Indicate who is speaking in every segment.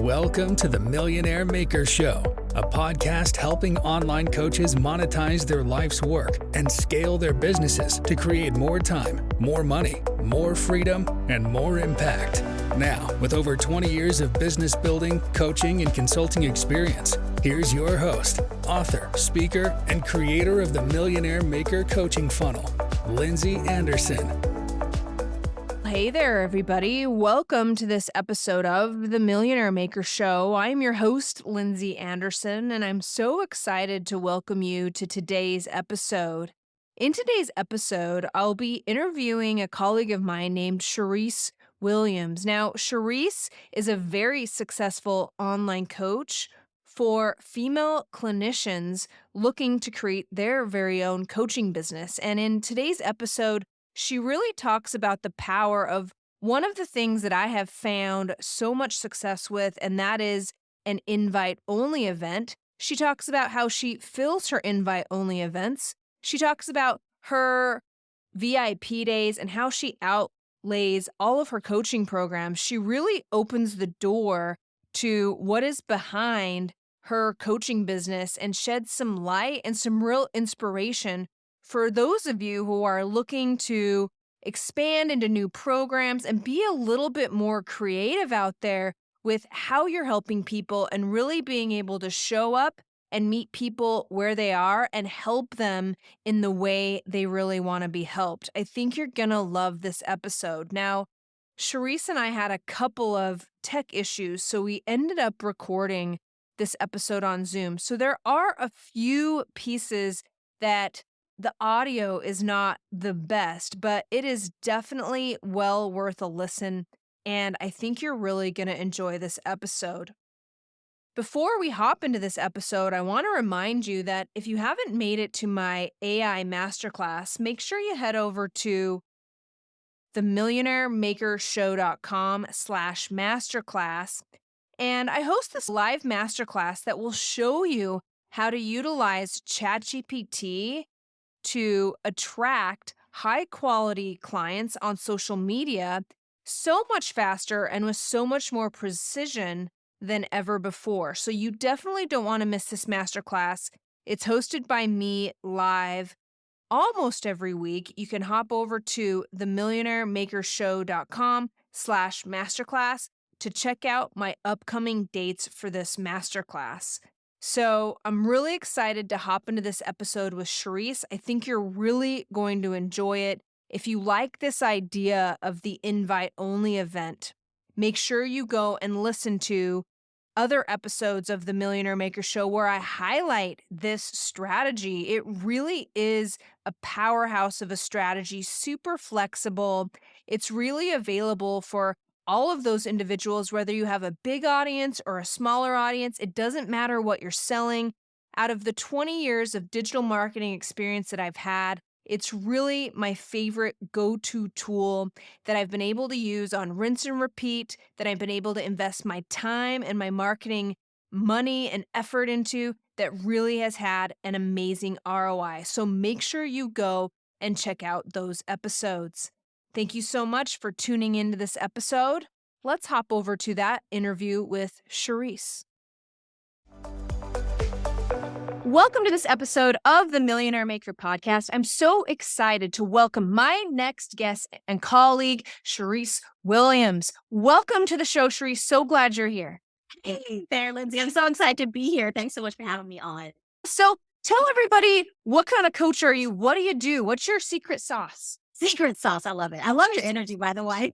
Speaker 1: Welcome to the Millionaire Maker Show, a podcast helping online coaches monetize their life's work and scale their businesses to create more time, more money, more freedom, and more impact. Now, with over 20 years of business building, coaching, and consulting experience, here's your host, author, speaker, and creator of the Millionaire Maker Coaching Funnel, Lindsay Anderson.
Speaker 2: Hey there, everybody. Welcome to this episode of the Millionaire Maker Show. I'm your host, Lindsay Anderson, and I'm so excited to welcome you to today's episode. In today's episode, I'll be interviewing a colleague of mine named Charyse Williams. Now, Charyse is a very successful online coach for female clinicians looking to create their very own coaching business. And in today's episode, she really talks about the power of one of the things that I have found so much success with, and that is an invite-only event. She talks about how she fills her invite-only events. She talks about her VIP days and how she outlays all of her coaching programs. She really opens the door to what is behind her coaching business and sheds some light and some real inspiration for those of you who are looking to expand into new programs and be a little bit more creative out there with how you're helping people and really being able to show up and meet people where they are and help them in the way they really want to be helped. I think you're going to love this episode. Now, Charyse and I had a couple of tech issues, so we ended up recording this episode on Zoom. So there are a few pieces that the audio is not the best, but it is definitely well worth a listen, and I think you're really going to enjoy this episode. Before we hop into this episode, I want to remind you that if you haven't made it to my AI Masterclass, make sure you head over to themillionairemakershow.com/masterclass, and I host this live masterclass that will show you how to utilize ChatGPT to attract high-quality clients on social media so much faster and with so much more precision than ever before. So you definitely don't want to miss this masterclass. It's hosted by me live almost every week. You can hop over to themillionairemakershow.com/masterclass to check out my upcoming dates for this masterclass. So I'm really excited to hop into this episode with Charyse. I think you're really going to enjoy it. If you like this idea of the invite-only event, make sure you go and listen to other episodes of the Millionaire Maker Show where I highlight this strategy. It really is a powerhouse of a strategy, super flexible. It's really available for all of those individuals, whether you have a big audience or a smaller audience. It doesn't matter what you're selling. Out of the 20 years of digital marketing experience that I've had, it's really my favorite go-to tool that I've been able to use on rinse and repeat, that I've been able to invest my time and my marketing money and effort into, that really has had an amazing ROI. So make sure you go and check out those episodes. Thank you so much for tuning into this episode. Let's hop over to that interview with Charyse. Welcome to this episode of the Millionaire Maker Podcast. I'm so excited to welcome my next guest and colleague, Charyse Williams. Welcome to the show, Charyse. So glad you're here.
Speaker 3: Hey there, Lindsay. I'm so excited to be here. Thanks so much for having me on.
Speaker 2: So tell everybody, what kind of coach are you? What do you do? What's your secret sauce?
Speaker 3: Secret sauce. I love it. I love your energy, by the way.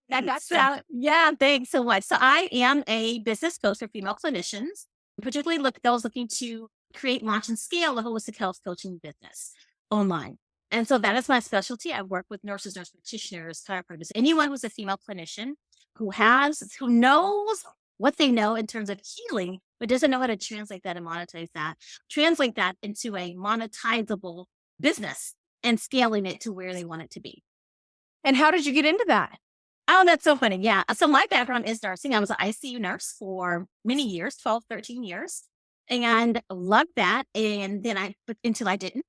Speaker 2: That's
Speaker 3: Yeah, thanks so much. So I am a business coach for female clinicians, particularly those looking to create, launch, and scale a holistic health coaching business online. And so that is my specialty. I work with nurses, nurse practitioners, chiropractors, anyone who's a female clinician who knows what they know in terms of healing, but doesn't know how to translate that and translate that into a monetizable business and scaling it to where they want it to be.
Speaker 2: And how did you get into that?
Speaker 3: Oh, that's so funny. Yeah. So my background is nursing. I was an ICU nurse for many years, 12, 13 years, and loved that. And then until I didn't,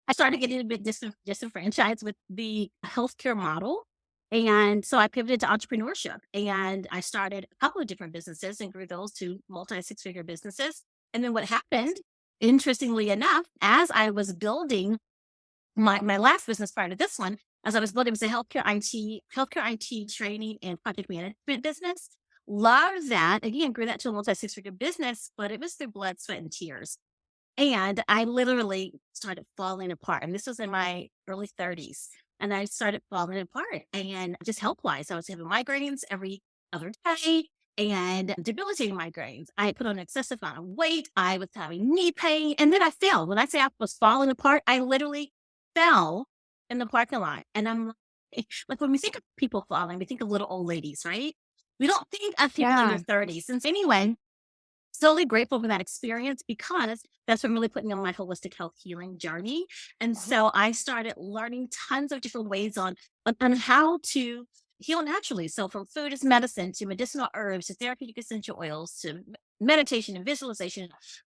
Speaker 3: I started getting a bit disenfranchised with the healthcare model And so I pivoted to entrepreneurship and I started a couple of different businesses and grew those to multi six-figure businesses. And then what happened, interestingly enough, as I was building my last business prior to this one, as I was building, it was a healthcare IT training and project management business. Loved that. Again, grew that to a multi six-figure business, but it was through blood, sweat, and tears. And I literally started falling apart. And this was in my early 30s. And I started falling apart and just health wise. I was having migraines every other day and debilitating migraines. I put on an excessive amount of weight. I was having knee pain. And then I fell. When I say I was falling apart, I literally fell in the parking lot. And I'm like, when we think of people falling, we think of little old ladies, right? We don't think of people in
Speaker 2: Yeah.
Speaker 3: their 30s. And so anyway, solely grateful for that experience because that's what really put me on my holistic health healing journey. And so I started learning tons of different ways on how to heal naturally. So from food as medicine to medicinal herbs to therapeutic essential oils to meditation and visualization.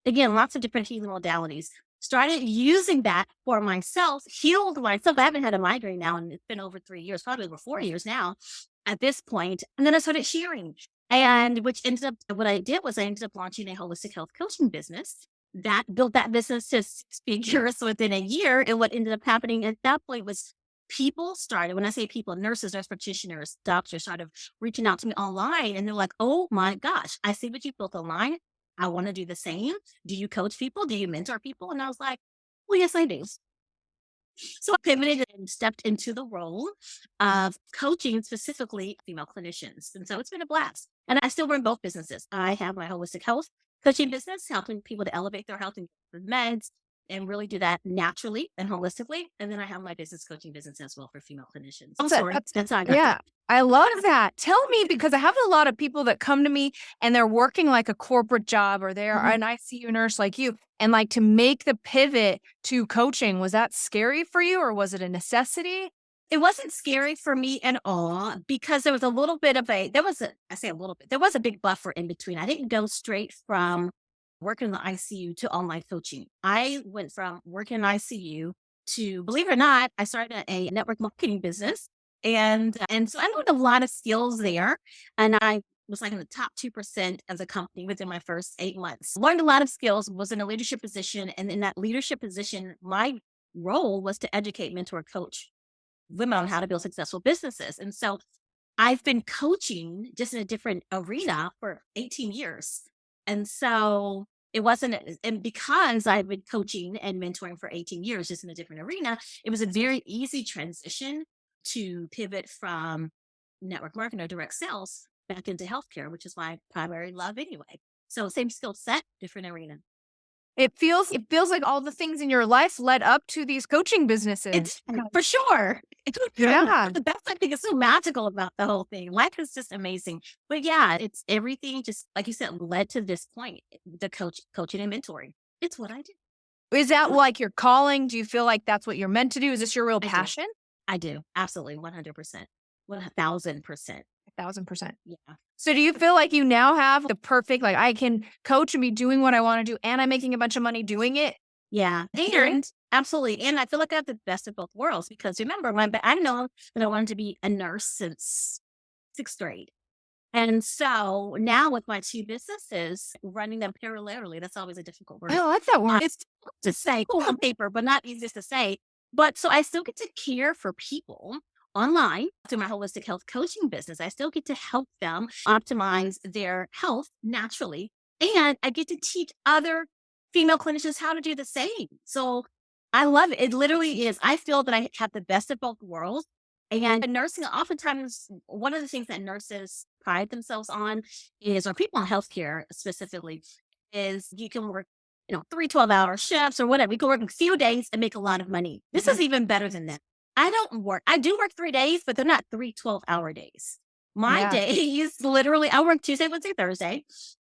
Speaker 3: Again, lots of different healing modalities. Started using that for myself, healed myself. I haven't had a migraine now, and it's been over 3 years, probably over 4 years now at this point. And then I started sharing. And which ended up, what I did was I ended up launching a holistic health coaching business that built that business to 6 figures within a year. And what ended up happening at that point was people started, when I say people, nurses, nurse practitioners, doctors started reaching out to me online. And they're like, oh my gosh, I see what you built online. I want to do the same. Do you coach people? Do you mentor people? And I was like, well, yes, I do. So I pivoted and stepped into the role of coaching specifically female clinicians. And so it's been a blast. And I still run both businesses. I have my holistic health coaching business, helping people to elevate their health and get the meds and really do that naturally and holistically. And then I have my business coaching business as well for female clinicians. I'm sorry. That's how I got
Speaker 2: Yeah,
Speaker 3: there.
Speaker 2: I love that. Tell me, because I have a lot of people that come to me and they're working like a corporate job or they're
Speaker 3: Mhm.
Speaker 2: an ICU nurse like you. And like to make the pivot to coaching, was that scary for you or was it a necessity?
Speaker 3: It wasn't scary for me at all because there was a little bit of I say a little bit, there was a big buffer in between. I didn't go straight from working in the ICU to online coaching. I went from working in ICU to, believe it or not, I started a network marketing business. And so I learned a lot of skills there. And I was like in the top 2% as a company within my first 8 months. Learned a lot of skills, was in a leadership position. And in that leadership position, my role was to educate, mentor, coach women on how to build successful businesses. And so I've been coaching just in a different arena for 18 years. And so it wasn't, and because I've been coaching and mentoring for 18 years, just in a different arena, it was a very easy transition to pivot from network marketing or direct sales back into healthcare, which is my primary love anyway. So same skill set, different arena.
Speaker 2: It feels like all the things in your life led up to these coaching businesses.
Speaker 3: It's for sure.
Speaker 2: Yeah.
Speaker 3: That's I think is so magical about the whole thing. Life is just amazing. But yeah, it's everything just like you said, led to this point. The coaching and mentoring. It's what I do.
Speaker 2: Is that like your calling? Do you feel like that's what you're meant to do? Is this your real
Speaker 3: I do.
Speaker 2: passion?
Speaker 3: I do. Absolutely. 100%. 1000%.
Speaker 2: 1,000%.
Speaker 3: Yeah.
Speaker 2: So do you feel like you now have the perfect, like I can coach and be doing what I want to do and I'm making a bunch of money doing it?
Speaker 3: Yeah. And absolutely. And I feel like I have the best of both worlds because remember, I know that I wanted to be a nurse since sixth grade. And so now with my two businesses, running them parallelly, that's always a difficult word.
Speaker 2: I like that word.
Speaker 3: It's difficult to say cool on paper, but not easy to say. But so I still get to care for people online through my holistic health coaching business. I still get to help them optimize their health naturally. And I get to teach other female clinicians how to do the same. So I love it. It literally is. I feel that I have the best of both worlds. And in nursing, oftentimes, one of the things that nurses pride themselves on is, or people in healthcare specifically, is you can work, 3 12-hour shifts or whatever. You can work a few days and make a lot of money. This is even better than that. I do work 3 days, but they're not 3 12-hour days. My
Speaker 2: Yeah.
Speaker 3: days, literally, I work Tuesday, Wednesday, Thursday,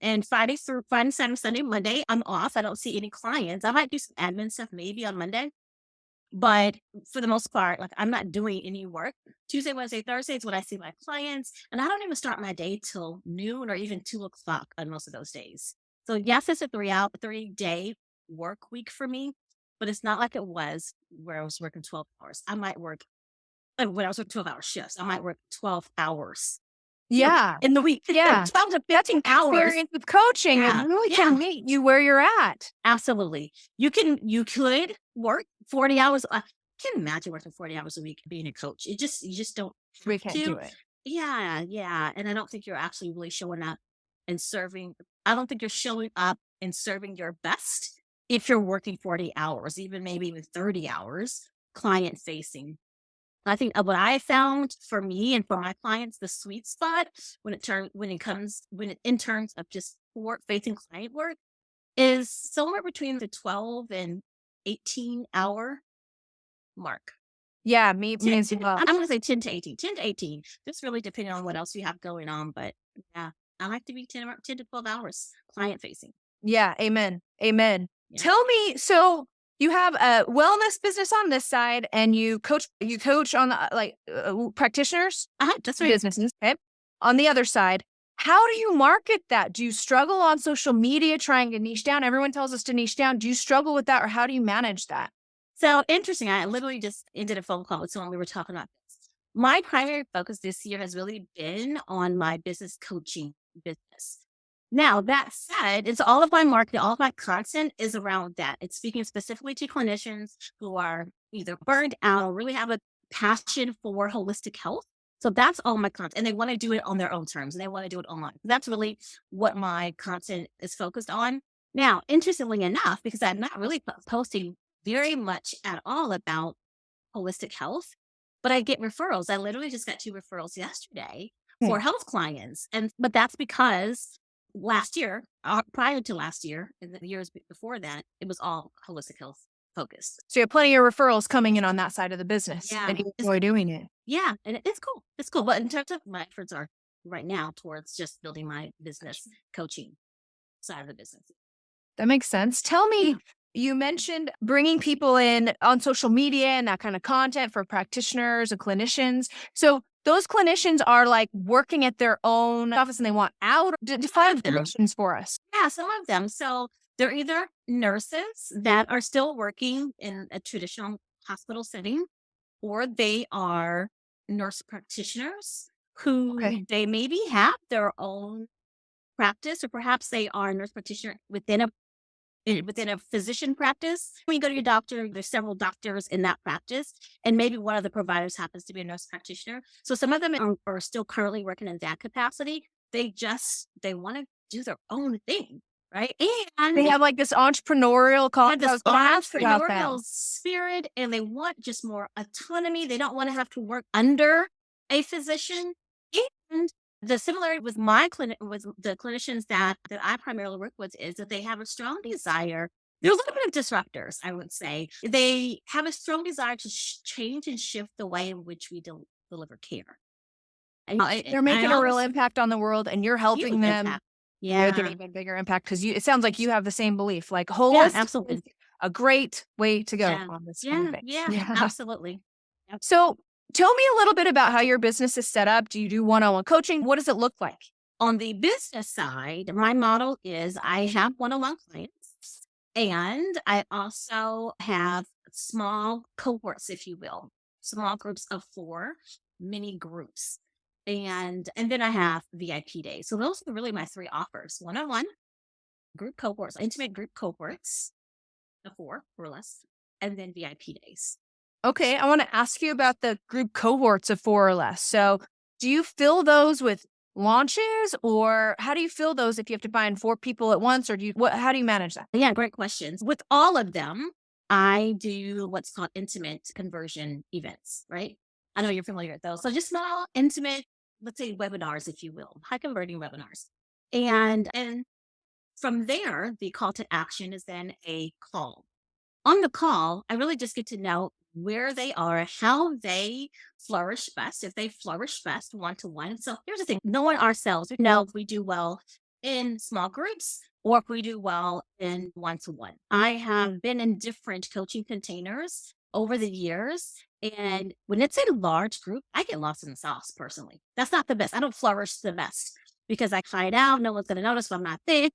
Speaker 3: and Friday, Saturday, Sunday, Monday, I'm off. I don't see any clients. I might do some admin stuff maybe on Monday. But for the most part, like I'm not doing any work. Tuesday, Wednesday, Thursday is when I see my clients. And I don't even start my day till noon or even 2 o'clock on most of those days. So yes, it's a 3-day work week for me, but it's not like it was where I was working 12 hours. I might work when I was working 12-hour shifts, I might work 12 hours
Speaker 2: Yeah.
Speaker 3: in the week.
Speaker 2: Yeah.
Speaker 3: 12 to 15 hours.
Speaker 2: Experience with coaching.
Speaker 3: Yeah.
Speaker 2: It really
Speaker 3: Yeah.
Speaker 2: can meet you where you're at.
Speaker 3: Absolutely. You could work 40 hours. I can't imagine working 40 hours a week being a coach. You just don't
Speaker 2: We can't
Speaker 3: to.
Speaker 2: do it.
Speaker 3: Yeah, yeah. And I don't think you're actually really showing up and serving. I don't think you're showing up and serving your best if you're working 40 hours, even maybe even 30 hours, client facing. I think what I found for me and for my clients, the sweet spot in terms of just forward facing client work is somewhere between the 12 and 18-hour mark.
Speaker 2: Yeah, me as well.
Speaker 3: I'm going to say 10 to 18. 10 to 18. Just really depending on what else you have going on. But yeah, I like to be 10 to 12 hours client facing.
Speaker 2: Yeah, amen. Amen.
Speaker 3: Yeah.
Speaker 2: Tell me, so you have a wellness business on this side and you coach on the practitioners,
Speaker 3: That's right.
Speaker 2: businesses, okay? On the other side, how do you market that? Do you struggle on social media trying to niche down? Everyone tells us to niche down. Do you struggle with that or how do you manage that?
Speaker 3: So interesting. I literally just ended a phone call with someone. We were talking about this. My primary focus this year has really been on my business coaching business. Now, that said, it's all of my marketing, all of my content is around that. It's speaking specifically to clinicians who are either burned out or really have a passion for holistic health. So that's all my content. And they want to do it on their own terms and they want to do it online. That's really what my content is focused on. Now, interestingly enough, because I'm not really posting very much at all about holistic health, but I get referrals. I literally just got 2 referrals yesterday for health clients. But that's because last year, prior to last year, and the years before that, it was all holistic health focused.
Speaker 2: So you have plenty of referrals coming in on that side of the business.
Speaker 3: Yeah.
Speaker 2: And you enjoy doing it.
Speaker 3: Yeah. And it's cool. It's cool. But in terms of my efforts are right now towards just building my business coaching side of the business.
Speaker 2: That makes sense. Tell me, you mentioned bringing people in on social media and that kind of content for practitioners and clinicians. So those clinicians are like working at their own office and they want out. Define clinicians for us.
Speaker 3: Yeah, some of them. So they're either nurses that are still working in a traditional hospital setting, or they are nurse practitioners who they maybe have their own practice, or perhaps they are a nurse practitioner within a physician practice. When you go to your doctor, there's several doctors in that practice, and maybe one of the providers happens to be a nurse practitioner. So some of them are still currently working in that capacity. They want to do their own thing, right? And
Speaker 2: they have like this entrepreneurial
Speaker 3: spirit, and they want just more autonomy. They don't want to have to work under a physician. And the similarity with my with the clinicians that I primarily work with is that they have a strong desire. They're a little bit of disruptors, I would say. They have a strong desire to change and shift the way in which we deliver care. And
Speaker 2: they're making a real impact on the world, and you're helping them make an even bigger impact because it sounds like you have the same belief. Like holistic,
Speaker 3: absolutely,
Speaker 2: is a great way to go on this.
Speaker 3: Absolutely.
Speaker 2: So tell me a little bit about how your business is set up. Do you do one-on-one coaching? What does it look like?
Speaker 3: On the business side, my model is I have one-on-one clients, and I also have small cohorts, if you will, small groups of 4, mini groups. And then I have VIP days. So those are really my 3 offers: one-on-one, group cohorts, intimate group cohorts of 4 or less, and then VIP days.
Speaker 2: Okay, I want to ask you about the group cohorts of 4 or less. So do you fill those with launches, or how do you fill those if you have to find 4 people at once, or how do you manage that?
Speaker 3: Yeah, great questions. With all of them, I do what's called intimate conversion events, right? I know you're familiar with those. So just small, intimate, let's say webinars, if you will, high converting webinars. And from there, the call to action is then a call. On the call, I really just get to know where they are, how they flourish best, if they flourish best one-to-one. So here's the thing, knowing ourselves, we know if we do well in small groups or if we do well in one-to-one. I have been in different coaching containers over the years. And when it's a large group, I get lost in the sauce personally. That's not the best. I don't flourish the best because I hide out. No one's going to notice if I'm not there.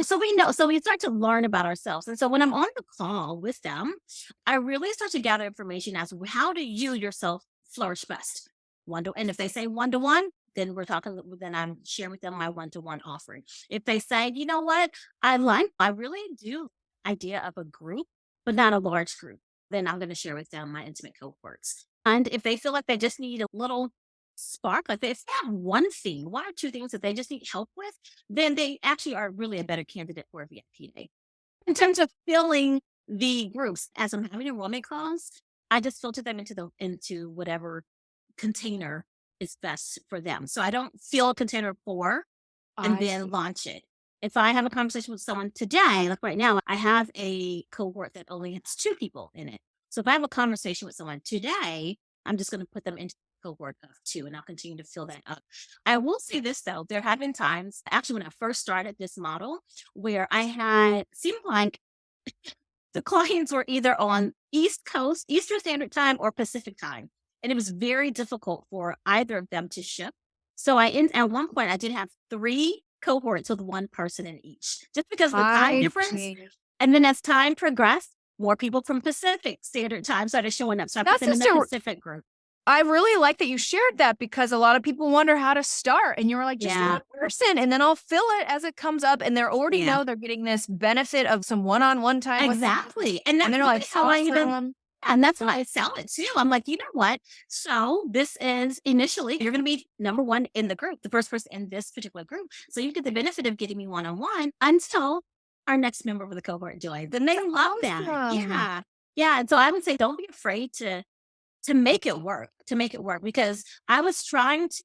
Speaker 3: So we start to learn about ourselves. And so when I'm on the call with them, I really start to gather information as how do you yourself flourish best. And if they say 1-to-1, then I'm sharing with them my 1-to-1 offering. If they say, you know what, I really do idea of a group, but not a large group, then I'm going to share with them my intimate cohorts. And if they feel like they just need a little spark, like if they have one thing, one or two things that they just need help with, then they actually are really a better candidate for a VIP day. In terms of filling the groups, as I'm having enrollment calls, I just filter them into whatever container is best for them. So I don't fill a container 4 and
Speaker 2: I
Speaker 3: then
Speaker 2: see.
Speaker 3: launch it. If I have a conversation with someone today, like right now, I have a cohort that only has 2 people in it. So if I have a conversation with someone today, I'm just going to put them into the cohort of 2 and I'll continue to fill that up. I will say this though, there have been times, actually when I first started this model, where seemed like the clients were either on East Coast, Eastern Standard Time, or Pacific Time. And it was very difficult for either of them to ship. So at one point, I did have 3 cohorts with 1 person in each, just because of the time
Speaker 2: I
Speaker 3: difference.
Speaker 2: see.
Speaker 3: And then as time progressed, more people from Pacific Standard Time started showing up. So I put
Speaker 2: That's
Speaker 3: them in
Speaker 2: just
Speaker 3: the
Speaker 2: a
Speaker 3: Pacific group.
Speaker 2: I really like that you shared that because a lot of people wonder how to start. And you were like, just
Speaker 3: Yeah.
Speaker 2: 1 person, and then I'll fill it as it comes up. And they already
Speaker 3: Yeah.
Speaker 2: know they're getting this benefit of some one-on-one time with them.
Speaker 3: Exactly. And
Speaker 2: And
Speaker 3: that's
Speaker 2: they're like,
Speaker 3: how I even
Speaker 2: awesome.
Speaker 3: And that's how I sell it too. I'm like, you know what? So this is initially, you're going to be number 1 in the group, the first person in this particular group. So you get the benefit of getting me one-on-one until our next member of the cohort joins. And they love that.
Speaker 2: Awesome.
Speaker 3: Yeah. Yeah. And so I would say, don't be afraid to make it work, because I was trying to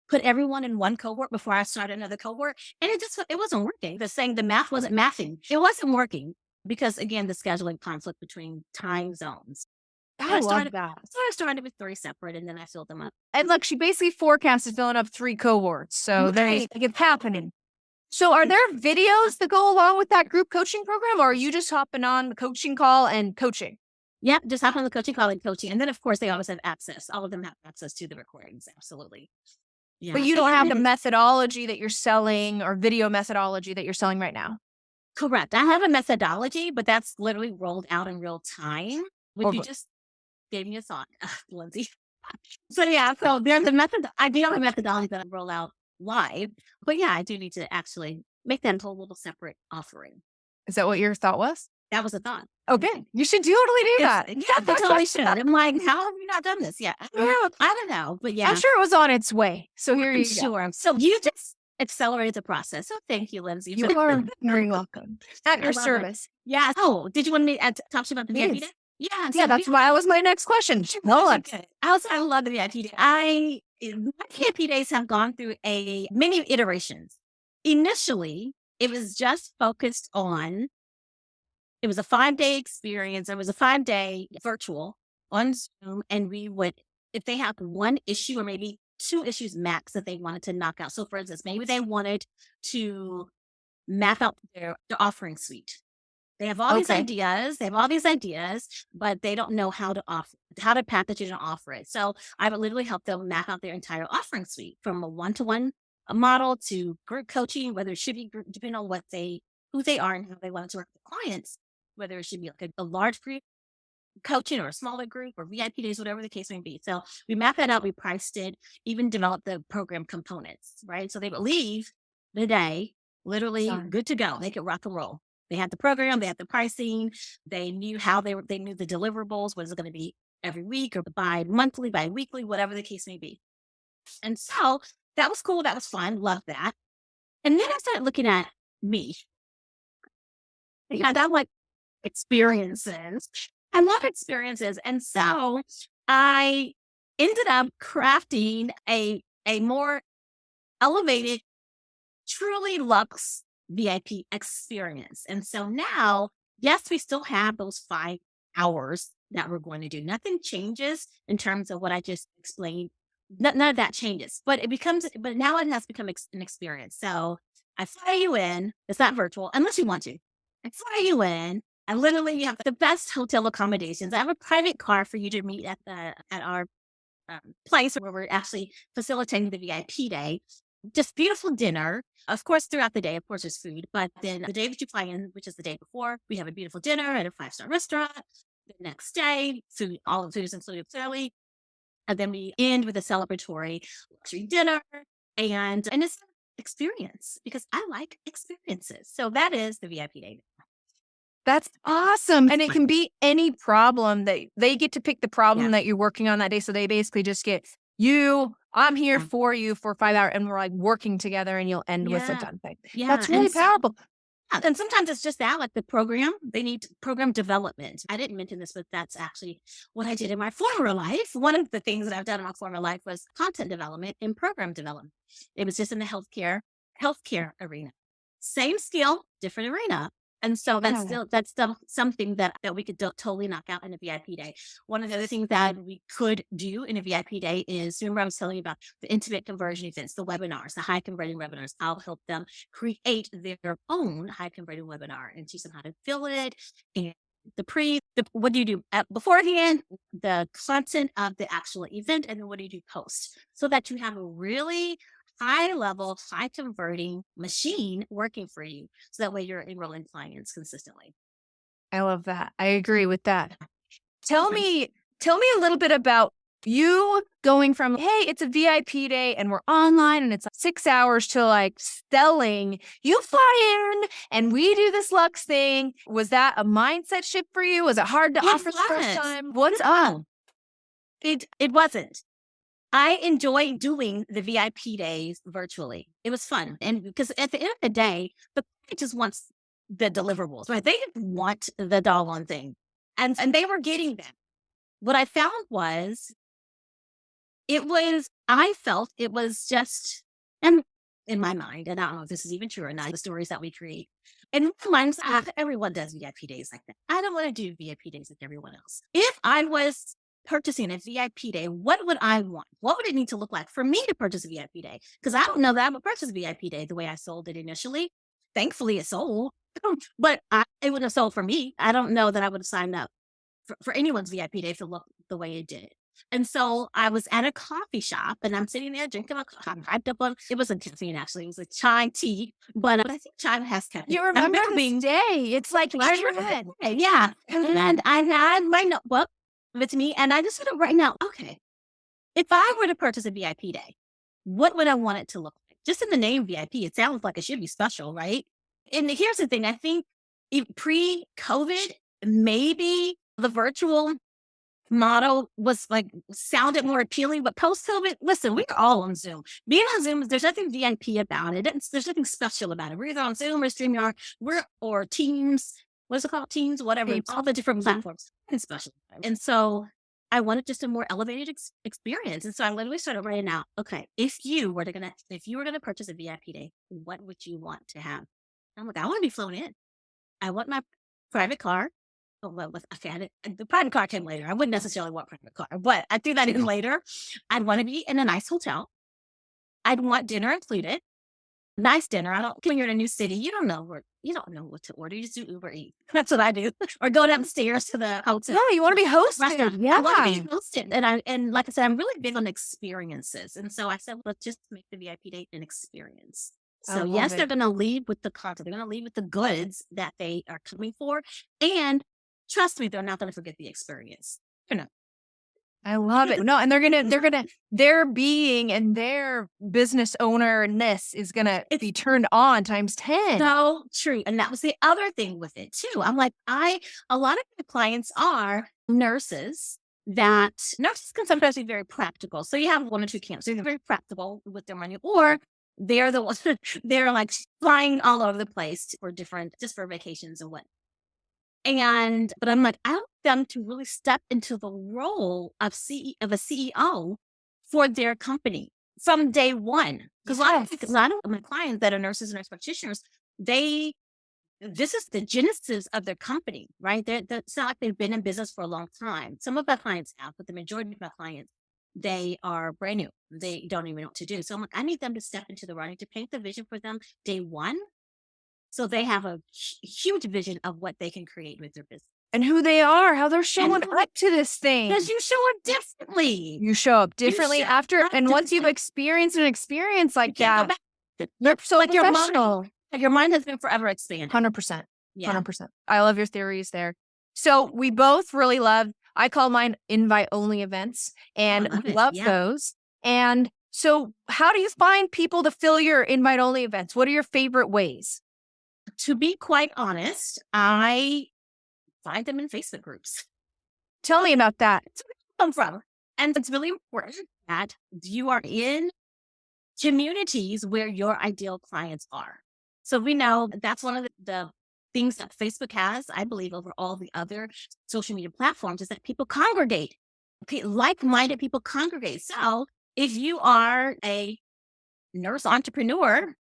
Speaker 3: put everyone in one cohort before I started another cohort. And it wasn't working. The math wasn't mathing. It wasn't working. Because again, the scheduling conflict between time zones. So
Speaker 2: I love that.
Speaker 3: So I started with 3 separate, and then I filled them up.
Speaker 2: And look, she basically forecasted filling up 3 cohorts. So
Speaker 3: Right.
Speaker 2: it's happening. So are there videos that go along with that group coaching program, or are you just hopping on the coaching call and coaching?
Speaker 3: Yep, just hop on the coaching call and coaching. And then of course they always have access. All of them have access to the recordings. Absolutely. Yeah.
Speaker 2: But you don't have the methodology that you're selling or video methodology that you're selling right now.
Speaker 3: Correct. I have a methodology, but that's literally rolled out in real time, which you just gave me a thought, Lindsay. So yeah, so there's a method. I do have a methodology that I roll out live, but yeah, I do need to actually make that into a little separate offering.
Speaker 2: Is that what your thought was?
Speaker 3: That was a thought.
Speaker 2: Okay. You should totally do that.
Speaker 3: Yeah, I totally should. I'm like, how have you not done this yet? I don't know, but yeah.
Speaker 2: I'm sure it was on its way. So here you go.
Speaker 3: Sure. So you just accelerated the process. So thank you, Lindsay.
Speaker 2: You are very welcome. At your service.
Speaker 3: Yeah. Oh, did you want me to talk to you about the VIP day? Yeah.
Speaker 2: Yeah, that was my next question. Hold on.
Speaker 3: I love the VIP day. My VIP days have gone through many iterations. Initially, it was just focused on, it was a 5-day experience. It was a 5-day virtual on Zoom. And we would, if they have one issue or maybe 2 issues max that they wanted to knock out. So for instance, maybe they wanted to map out their offering suite. They have all these ideas. But they don't know how to package it and offer it. So I would literally help them map out their entire offering suite, from a 1-to-1 model to group coaching, whether it should be group, depending on who they are and how they want to work with clients, whether it should be like a large group coaching or a smaller group or VIP days, whatever the case may be. So we mapped that out, we priced it, even developed the program components, right? So they would leave the day literally good to go. They could rock and roll. They had the program, they had the pricing, they knew they knew the deliverables, was it going to be every week or bi-monthly, bi-weekly, whatever the case may be. And so that was cool. That was fun. Loved that. And then I started looking at me. I like experiences. I love experiences. And so I ended up crafting a more elevated, truly luxe VIP experience. And so now, yes, we still have those 5 hours that we're going to do. Nothing changes in terms of what I just explained. None of that changes, but now it has become an experience. So I fly you in. It's not virtual unless you want to. I fly you in. I literally have the best hotel accommodations. I have a private car for you to meet at our place where we're actually facilitating the VIP day. Just beautiful dinner. Of course, throughout the day, of course, there's food. But then the day that you fly in, which is the day before, we have a beautiful dinner at a 5-star restaurant. The next day, all the food is included early. And then we end with a celebratory luxury dinner. And it's an experience because I like experiences. So that is the VIP day.
Speaker 2: That's awesome. And it can be any problem that they get to pick the problem that you're working on that day. So they basically just get I'm here for you for 5 hours, and we're like working together, and you'll end with a done thing.
Speaker 3: Yeah.
Speaker 2: That's really powerful.
Speaker 3: And sometimes it's just that, like the program, they need program development. I didn't mention this, but that's actually what I did in my former life. One of the things that I've done in my former life was content development and program development. It was just in the healthcare arena. Same skill, different arena. And so that's still something that we could totally knock out in a VIP day. One of the other things that we could do in a VIP day is, remember I was telling you about the intimate conversion events, the webinars, the high converting webinars. I'll help them create their own high converting webinar and teach them how to fill it. And what do you do beforehand, the content of the actual event, and then what do you do post, so that you have a really high level, high converting machine working for you. So that way you're enrolling clients consistently.
Speaker 2: I love that. I agree with that. Tell me a little bit about you going from, hey, it's a VIP day and we're online and it's 6 hours, to like selling. You fly in and we do this Lux thing. Was that a mindset shift for you? Was it hard to offer the first time? What's up?
Speaker 3: It wasn't. I enjoy doing the VIP days virtually. It was fun. And because at the end of the day, the client just wants the deliverables, right? They want the doggone thing. And they were getting them. What I found was, I felt it was just, and in my mind, and I don't know if this is even true or not, the stories that we create. And in my mind, everyone does VIP days like that. I don't want to do VIP days like everyone else. If I was purchasing a VIP day, what would I want? What would it need to look like for me to purchase a VIP day? Because I don't know that I would purchase a VIP day the way I sold it initially. Thankfully, it sold, but it wouldn't have sold for me. I don't know that I would have signed up for anyone's VIP day to look the way it did. And so I was at a coffee shop and I'm sitting there drinking my coffee. I'm hyped up on, it wasn't caffeine actually, it was a chai tea, but I think chai has caffeine.
Speaker 2: You remember this day. It's like,
Speaker 3: yeah. And I had my notebook with me, and I just sort of right now, okay, if I were to purchase a VIP day, what would I want it to look like? Just in the name VIP, it sounds like it should be special, right? And here's the thing, I think pre-COVID, maybe the virtual model sounded more appealing, but post-COVID, listen, we're all on Zoom. Being on Zoom, there's nothing VIP about it. There's nothing special about it. We're either on Zoom or StreamYard, or Teams. What's it called? Teams, whatever. All the different platforms. It's special. And so I wanted just a more elevated experience. And so I literally started writing out, okay, if you were gonna purchase a VIP day, what would you want to have? I'm like, I want to be flown in. I want my private car. The private car came later. I wouldn't necessarily want a private car, but I threw that in later. I'd want to be in a nice hotel. I'd want dinner included. Nice dinner. When you're in a new city, you don't know what to order. You just do Uber Eats. That's what I do. Or go downstairs to the hotel.
Speaker 2: Yeah, you want to be hosted.
Speaker 3: Restaurant. Yeah, I want to be hosted. And like I said, I'm really big on experiences. And so I said, let's just make the VIP date an experience. So yes, they're going to leave with the content. They're going to leave with the goods that they are coming for. And trust me, they're not going to forget the experience.
Speaker 2: I love it. No, and their being and their business owner-ness is going to be turned on times 10.
Speaker 3: So true. And that was the other thing with it too. I'm like, a lot of my clients are nurses. That nurses can sometimes be very practical. So you have one or two camps. They're very practical with their money, or they're the ones they're like flying all over the place just for vacations and what. But I'm like, I want them to really step into the role of a CEO for their company from day one. Because a lot of my clients that are nurses and nurse practitioners, this is the genesis of their company, right? It's not like they've been in business for a long time. Some of my clients have, but the majority of my clients, they are brand new. They don't even know what to do. So I'm like, I need them to step into the running, to paint the vision for them day one. So they have a huge vision of what they can create with their business.
Speaker 2: And who they are, how they're showing up to this thing.
Speaker 3: Because you show up differently.
Speaker 2: You show up differently once you've experienced an experience like that.
Speaker 3: You're so like your mind has been forever expanded.
Speaker 2: 100%. Yeah. 100%. I love your theories there. So we both really love I call mine invite-only events, and
Speaker 3: I love
Speaker 2: we
Speaker 3: it.
Speaker 2: love
Speaker 3: Yeah.
Speaker 2: those. And so how do you find people to fill your invite-only events? What are your favorite ways?
Speaker 3: To be quite honest, I find them in Facebook groups.
Speaker 2: Tell me about that.
Speaker 3: That's where they come from. And it's really important that you are in communities where your ideal clients are. So we know that's one of the things that Facebook has, I believe, over all the other social media platforms is that people congregate. Okay, like-minded people congregate. So if you are a nurse entrepreneur,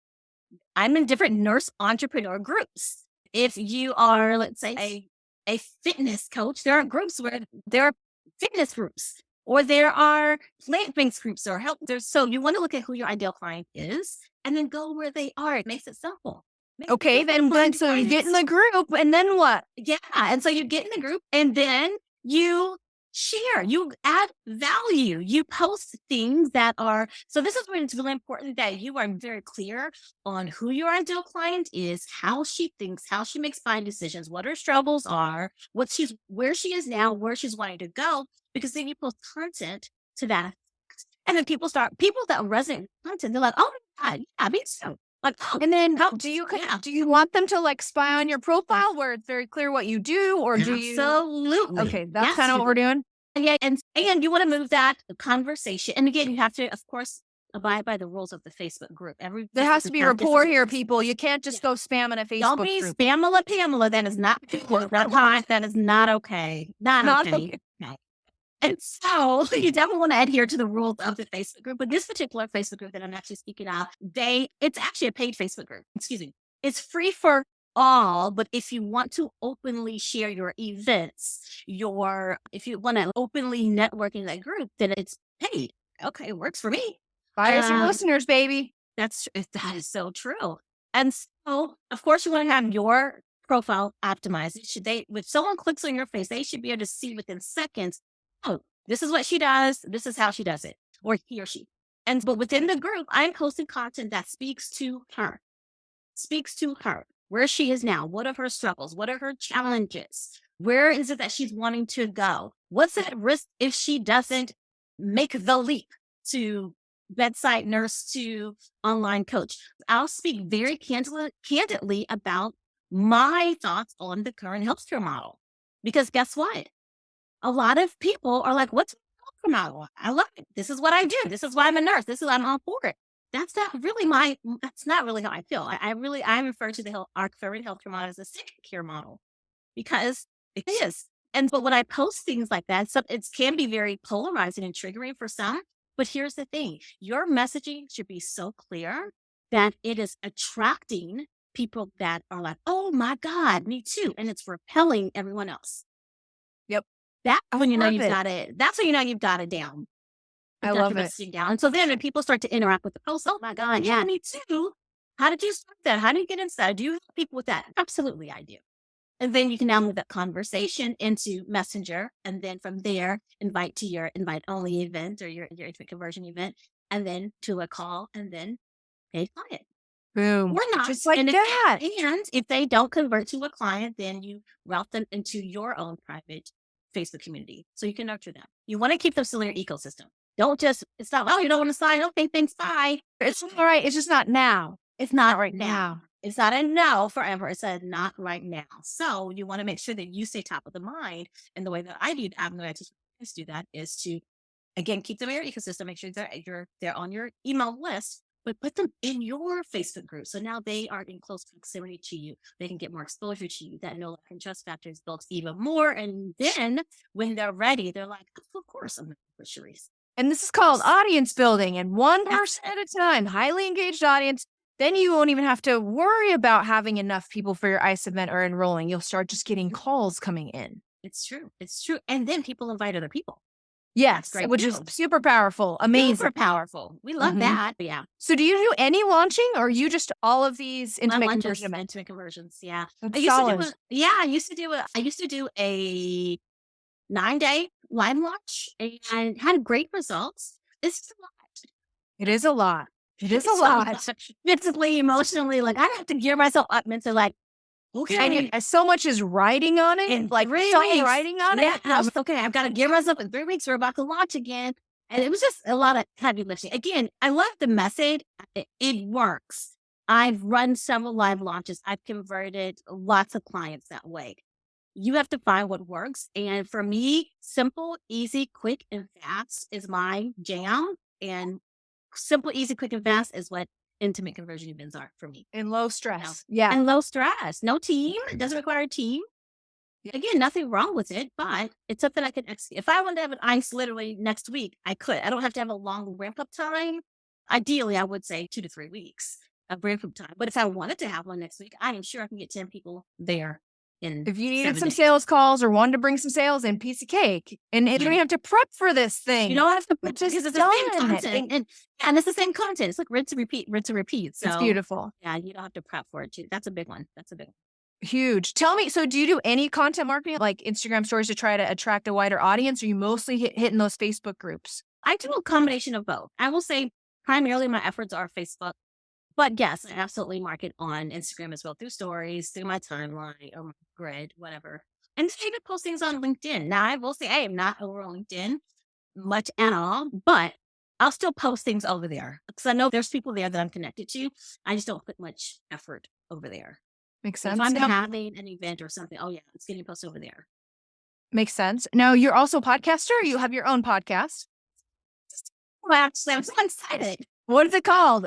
Speaker 3: I'm in different nurse entrepreneur groups. If you are, let's say, a fitness coach, there are groups where there are fitness groups, or there are plant-based groups or health. So you want to look at who your ideal client is and then go where they are. It makes it simple.
Speaker 2: Okay, then so you get in the group, and then what?
Speaker 3: Yeah. And so you get in the group and then you share, you add value, you post things that are, so this is when it's really important that you are very clear on who your ideal client is, how she thinks, how she makes buying decisions, what her struggles are, where she is now, where she's wanting to go, because then you post content to that. And then people that resonate with content, they're like, oh my God, yeah, me too. Like,
Speaker 2: And then do you want them to like spy on your profile where it's very clear what you do, or do you?
Speaker 3: Absolutely.
Speaker 2: Okay, that's kind of what we're doing.
Speaker 3: Yeah, and you want to move that conversation. And again, you have to, of course, abide by the rules of the Facebook group.
Speaker 2: There has to be rapport here, people. You can't just go spamming a Facebook
Speaker 3: Don't be
Speaker 2: group.
Speaker 3: Pamela. That is not that is not okay. Not okay. And so you definitely want to adhere to the rules of the Facebook group. But this particular Facebook group that I'm actually speaking of, it's actually a paid Facebook group. Excuse me. It's free for all, but if you want to openly share your events, if you want to openly network in that group, then it's paid. Okay, it works for me.
Speaker 2: Buy us your listeners, baby.
Speaker 3: That is so true. And so, of course, you want to have your profile optimized. If someone clicks on your face, they should be able to see within seconds, oh, this is what she does. This is how she does it, or he or she. But within the group, I'm posting content that speaks to her, where she is now. What are her struggles? What are her challenges? Where is it that she's wanting to go? What's at risk if she doesn't make the leap to bedside nurse to online coach? I'll speak very candidly about my thoughts on the current healthcare model. Because guess what? A lot of people are like, what's the healthcare model? I love it. This is what I do. This is why I'm a nurse. I'm all for it. That's not really how I feel. I refer to our current healthcare model as a sick care model, because it is. But when I post things like that, it can be very polarizing and triggering for some. But here's the thing. Your messaging should be so clear that it is attracting people that are like, oh my God, me too. And it's repelling everyone else.
Speaker 2: Yep.
Speaker 3: That's when you know you've got it down.
Speaker 2: I love it.
Speaker 3: Down. And so then when people start to interact with the post, oh my God, yeah, me too. How did you start that? How do you get inside? Do you help people with that? Absolutely, I do. And then you can now move that conversation into Messenger. And then from there, invite to your invite-only event or your intimate conversion event, and then to a call, and then paid client.
Speaker 2: Boom.
Speaker 3: Or not.
Speaker 2: Just like that.
Speaker 3: And if they don't convert to a client, then you route them into your own private Facebook community so you can nurture them. You want to keep them still in your ecosystem. Don't just, it's not, oh, you don't want to sign. Okay, thanks, bye.
Speaker 2: It's all right. It's just not now.
Speaker 3: It's not right now. It's not a no forever. It's a not right now. So you want to make sure that you stay top of the mind. And the way that I do that is to, again, keep them in your ecosystem. Make sure they're on your email list, but put them in your Facebook group. So now they are in close proximity to you. They can get more exposure to you. That know, like, and trust factor is built even more. And then when they're ready, they're like, oh, of course I'm going to put Charyse.
Speaker 2: And this is called audience building, and one person at a time, highly engaged audience. Then you won't even have to worry about having enough people for your ICE event or enrolling. You'll start just getting calls coming in.
Speaker 3: It's true. And then people invite other people.
Speaker 2: Yes, which is super powerful. Amazing.
Speaker 3: Super powerful. We love that. Yeah.
Speaker 2: So do you do any launching, or you just all of these intimate
Speaker 3: conversions? Yeah.
Speaker 2: That's
Speaker 3: I used to do a 9-day live launch and had great results. It's a lot.
Speaker 2: It is a lot. It is a lot.
Speaker 3: Mentally, emotionally, like I have to gear myself up mentally, like, Okay.
Speaker 2: And so much is riding on it.
Speaker 3: In
Speaker 2: Like
Speaker 3: 3
Speaker 2: so
Speaker 3: weeks.
Speaker 2: riding on
Speaker 3: Yeah.
Speaker 2: it.
Speaker 3: I was okay. I've got to gear myself in 3 weeks. We're about to launch again. And it was just a lot of heavy lifting. Again, I love the method. It works. I've run several live launches. I've converted lots of clients that way. You have to find what works. And for me, simple, easy, quick, and fast is my jam. And simple, easy, quick, and fast is what intimate conversion events are for me.
Speaker 2: And low stress. Yeah.
Speaker 3: And low stress. No team. It doesn't require a team. Again, nothing wrong with it, but it's something I can execute. If I wanted to have an ice literally next week, I could. I don't have to have a long ramp up time. Ideally, I would say 2 to 3 weeks of ramp up time. But if I wanted to have one next week, I am sure I can get 10 people there in
Speaker 2: If you needed
Speaker 3: 7
Speaker 2: some
Speaker 3: days.
Speaker 2: sales calls or wanted to bring some sales in, piece of cake. And you don't even have to prep for this thing.
Speaker 3: You don't have to
Speaker 2: It's
Speaker 3: because
Speaker 2: just
Speaker 3: it's the same
Speaker 2: done.
Speaker 3: content. And it's the same content. It's like rinse and repeat, rinse and repeat. So
Speaker 2: It's beautiful.
Speaker 3: yeah, you don't have to prep for it too. That's a big one.
Speaker 2: Huge. Tell me, so do you do any content marketing like Instagram stories to try to attract a wider audience? Or are you mostly hitting those Facebook groups?
Speaker 3: I do a combination of both. I will say primarily my efforts are Facebook. But yes, I absolutely market on Instagram as well, through stories, through my timeline or my grid, whatever. And even postings on LinkedIn. Now, I will say I am not over on LinkedIn much at all, but I'll still post things over there because I know there's people there that I'm connected to. I just don't put much effort over there.
Speaker 2: Makes
Speaker 3: If
Speaker 2: sense.
Speaker 3: I'm
Speaker 2: Now-
Speaker 3: having an event or something, oh yeah, it's getting posted over there.
Speaker 2: Makes sense. Now, you're also a podcaster. Or you have your own podcast.
Speaker 3: Well, actually, I'm so excited.
Speaker 2: What is it called?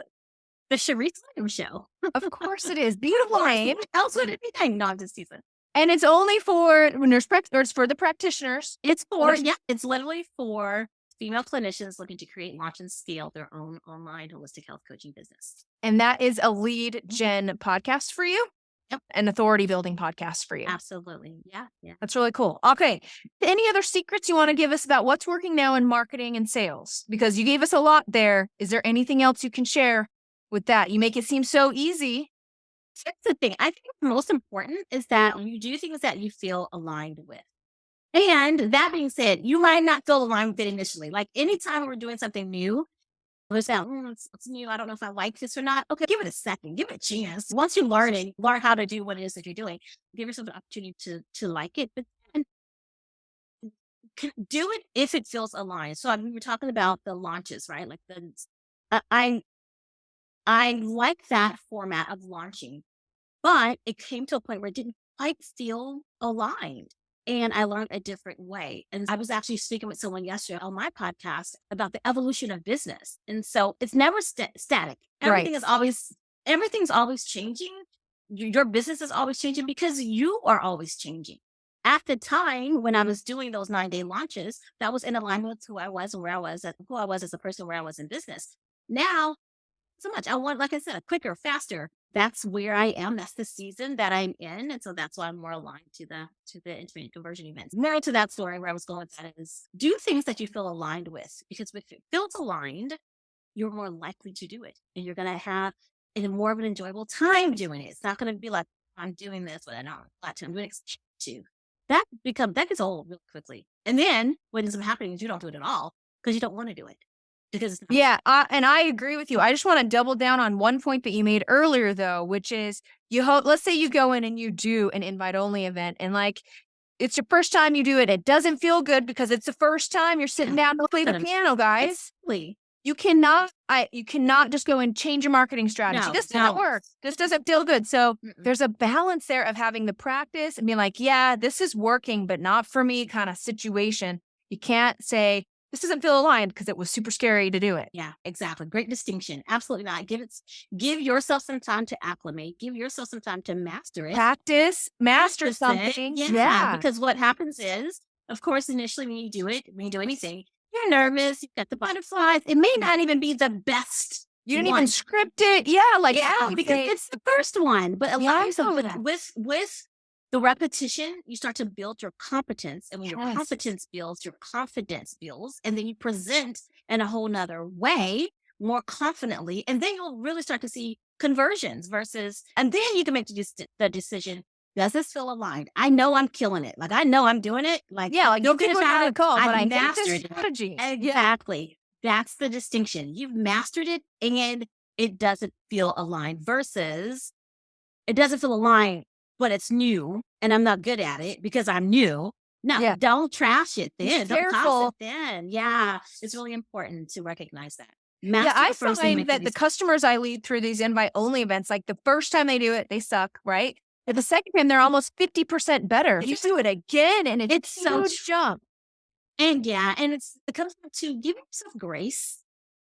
Speaker 3: The Charyse Williams Show.
Speaker 2: Of course it is. Beautiful name.
Speaker 3: What else would it be named? No, I'm just teasing.
Speaker 2: And it's only for or it's for the practitioners.
Speaker 3: It's
Speaker 2: What
Speaker 3: for,
Speaker 2: is-
Speaker 3: it's literally for female clinicians looking to create, launch, and scale their own online holistic health coaching business.
Speaker 2: And that is a lead gen podcast for you.
Speaker 3: Yep.
Speaker 2: An authority building podcast for you.
Speaker 3: Absolutely. Yeah.
Speaker 2: That's really cool. Okay. Any other secrets you want to give us about what's working now in marketing and sales? Because you gave us a lot there. Is there anything else you can share with that? You make it seem so easy.
Speaker 3: Here's the thing. I think the most important is that you do things that you feel aligned with. And that being said, you might not feel aligned with it initially. Like anytime we're doing something new, it's new. I don't know if I like this or not. Okay, give it a second. Give it a chance. Once you learn how to do what it is that you're doing, give yourself an opportunity to like it. But then do it if it feels aligned. So we were talking about the launches, right? Like I like that format of launching, but it came to a point where it didn't quite feel aligned. And I learned a different way. And I was actually speaking with someone yesterday on my podcast about the evolution of business. And so it's never static. Everything's always changing. Your business is always changing because you are always changing. At the time when I was doing those 9-day launches, that was in alignment with who I was and who I was as a person, where I was in business. Now, so much. I want, like I said, a quicker, faster. That's where I am. That's the season that I'm in. And so that's why I'm more aligned to the intimate conversion events. More to that story where I was going with that is do things that you feel aligned with, because if it feels aligned, you're more likely to do it. And you're going to have more of an enjoyable time doing it. It's not going to be like, I'm doing this, but I don't have a lot of time doing it. That gets old really quickly. And then what ends up happening is you don't do it at all because you don't want to do it.
Speaker 2: Yeah, and I agree with you. I just want to double down on one point that you made earlier, though, which is let's say you go in and you do an invite-only event, and like it's your first time you do it. It doesn't feel good because it's the first time you're sitting down to play the piano, guys. You cannot just go and change your marketing strategy. This doesn't work. This doesn't feel good. So there's a balance there of having the practice and being like, yeah, this is working, but not for me kind of situation. You can't say, this doesn't feel aligned because it was super scary to do it.
Speaker 3: Yeah, exactly. Great distinction. Absolutely not. Give yourself some time to acclimate. Give yourself some time to master it.
Speaker 2: Master something.
Speaker 3: Yeah. Because what happens is, of course, initially when you do anything, you're nervous. You've got the butterflies. It may not even be the best.
Speaker 2: You didn't even script it. Yeah,
Speaker 3: because it's the first one. But a lot of with the repetition, you start to build your competence. And when your competence builds, your confidence builds. And then you present in a whole nother way, more confidently. And then you'll really start to see conversions and then you can make the decision. Does this feel aligned? I know I'm killing it. Like, I know I'm doing it. Like,
Speaker 2: you'll get a call, but I
Speaker 3: mastered
Speaker 2: this strategy.
Speaker 3: Exactly. That's the distinction. You've mastered it and it doesn't feel aligned versus it doesn't feel aligned. but it's new and I'm not good at it because I'm new. No, don't trash it then. Don't toss it then. Yeah, it's really important to recognize that.
Speaker 2: I find that the customers I lead through these invite-only events, like the first time they do it, they suck, right? But the second time, they're almost 50% better. You do it again, and it's so jump.
Speaker 3: And it comes back to giving yourself grace.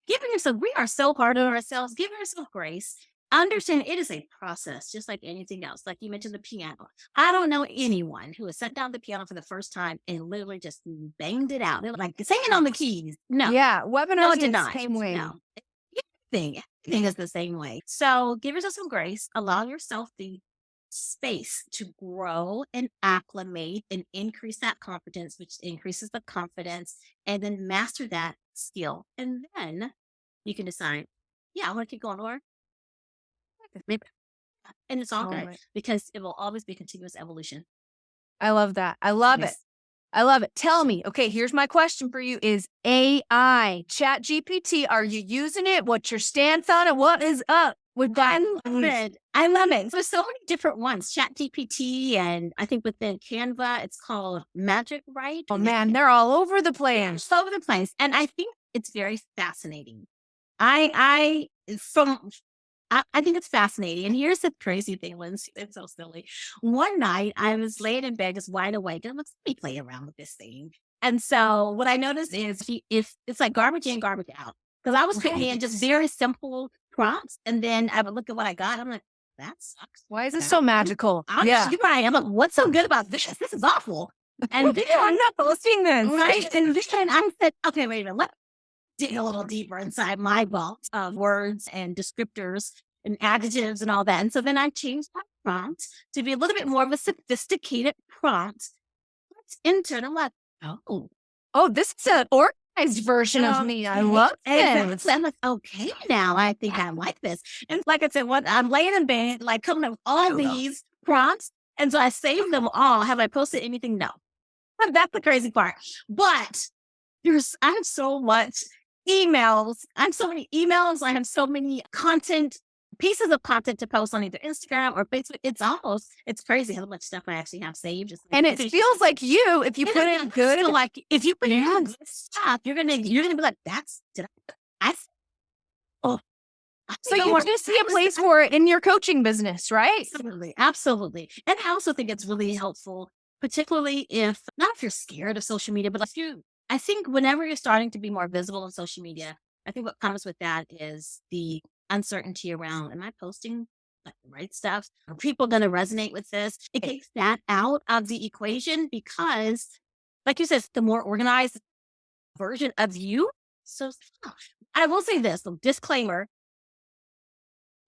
Speaker 3: We are so hard on ourselves. Give yourself grace. Understand it is a process, just like anything else. Like you mentioned the piano. I don't know anyone who has sat down the piano for the first time and literally just banged it out. They're like singing on the keys. No.
Speaker 2: Yeah. Webinars are the same way.
Speaker 3: No. Everything is the same way. So give yourself some grace. Allow yourself the space to grow and acclimate and increase that confidence, which increases the confidence, and then master that skill. And then you can decide, I want to keep going, or maybe. And it's all good because it will always be continuous evolution.
Speaker 2: I love that. I love it. I love it. Tell me, okay, here's my question for you is AI, ChatGPT, are you using it? What's your stance on it? What is up with that?
Speaker 3: I love it. There's so many different ones, ChatGPT, and I think within Canva, it's called Magic, right?
Speaker 2: Oh man, they're all over the place.
Speaker 3: All over the place. And I think it's very fascinating. I think it's fascinating. And here's the crazy thing, Lindsay. It's so silly. One night I was laying in bed, just wide awake. And I'm like, let me play around with this thing. And so what I noticed is if it's like garbage in, garbage out. Because I was putting in just very simple prompts. And then I would look at what I got. I'm like, that sucks.
Speaker 2: Why is it so magical?
Speaker 3: I'm like, what's so good about this? This is awful. And then
Speaker 2: I'm not posting this.
Speaker 3: Right. And then I said, okay, wait a minute. Let's dig a little deeper inside my vault of words and descriptors and adjectives and all that. And so then I changed my prompt to be a little bit more of a sophisticated prompt. Let's enter. And I'm like,
Speaker 2: oh, this is an organized version of me. I love it.
Speaker 3: I'm like, okay, now I think I like this. And like I said, I'm laying in bed, like coming up with all these prompts. And so I saved them all. Have I posted anything? No. That's the crazy part. But I have so much emails. I have so many emails. I have so many pieces of content to post on either Instagram or Facebook. It's crazy how much stuff I actually have saved.
Speaker 2: And it feels like if you put in good,
Speaker 3: if you put in good stuff, you're gonna be like,
Speaker 2: so you want to see a place for it in your coaching business, right?
Speaker 3: Absolutely. And I also think it's really helpful, particularly if you're scared of social media, but I think whenever you're starting to be more visible on social media, I think what comes with that is the uncertainty around, am I posting the right stuff? Are people going to resonate with this? It takes that out of the equation because, like you said, the more organized version of you. So I will say this, disclaimer,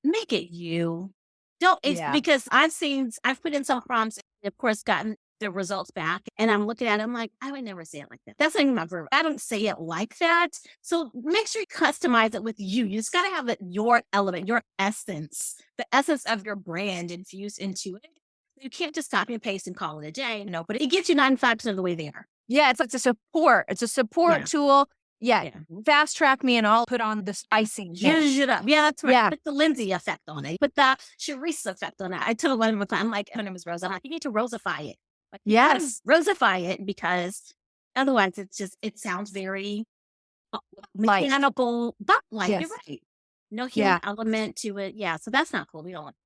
Speaker 3: make it you. Because I've put in some prompts and of course gotten the results back and I'm looking at it, I'm like, I would never say it like that. That's not even my verb. I don't say it like that. So make sure you customize it with you. You just got to have your element, your essence, the essence of your brand infused into it. You can't just copy and paste and call it a day, but it gets you 95% of the way there.
Speaker 2: Yeah, it's like a support. It's a support tool. Yeah. Fast track me and I'll put on this icing.
Speaker 3: Yeah, that's right. Put the Lindsay effect on it. Put the Charyse effect on it. I told one of them, I'm like, her name is Rosa. I'm like, you need to Rosify it. Like,
Speaker 2: yes.
Speaker 3: Rosify it because otherwise it sounds very mechanical, but you're right. No human element to it. Yeah. So that's not cool. We don't want.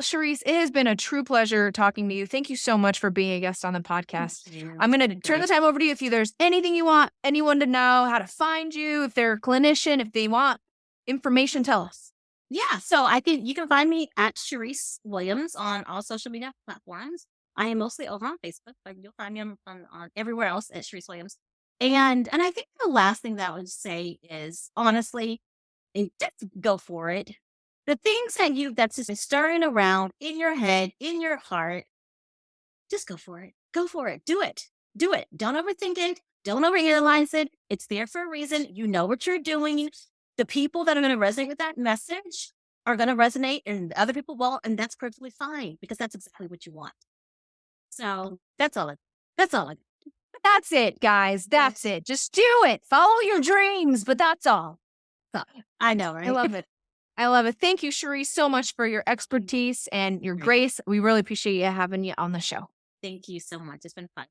Speaker 2: Charyse, it has been a true pleasure talking to you. Thank you so much for being a guest on the podcast. I'm going to turn the time over to you. If there's anything you want anyone to know, how to find you, if they're a clinician, if they want information, tell us.
Speaker 3: Yeah. So I think you can find me at Charyse Williams on all social media platforms. I am mostly over on Facebook, but you'll find me on everywhere else at Charyse Williams. And I think the last thing that I would say is honestly, just go for it. The things that's just stirring around in your head, in your heart, just go for it. Go for it. Do it. Don't overthink it. Don't overanalyze it. It's there for a reason. You know what you're doing. The people that are going to resonate with that message are going to resonate and other people won't. And that's perfectly fine because that's exactly what you want. So that's all.
Speaker 2: That's it, guys. That's it. Just do it. Follow your dreams, but that's all.
Speaker 3: I know, right?
Speaker 2: I love it. I love it. Thank you, Charyse, so much for your expertise and your grace. We really appreciate you having you on the show.
Speaker 3: Thank you so much. It's been fun.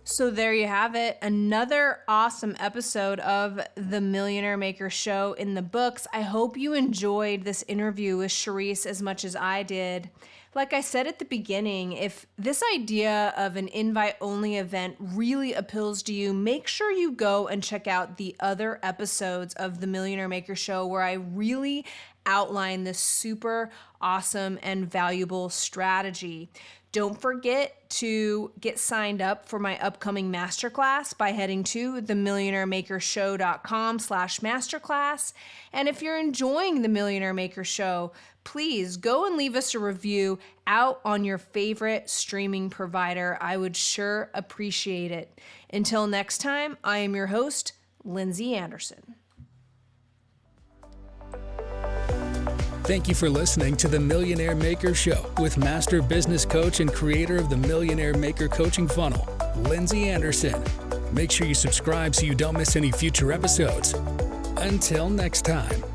Speaker 2: So there you have it. Another awesome episode of the Millionaire Maker Show in the books. I hope you enjoyed this interview with Charyse as much as I did. Like I said at the beginning, if this idea of an invite-only event really appeals to you, make sure you go and check out the other episodes of the Millionaire Maker Show where I really outline this super awesome and valuable strategy. Don't forget to get signed up for my upcoming masterclass by heading to themillionairemakershow.com/masterclass. And if you're enjoying the Millionaire Maker Show, please go and leave us a review out on your favorite streaming provider. I would sure appreciate it. Until next time, I am your host, Lindsay Anderson.
Speaker 1: Thank you for listening to the Millionaire Maker Show with master business coach and creator of the Millionaire Maker Coaching Funnel, Lindsay Anderson. Make sure you subscribe so you don't miss any future episodes. Until next time.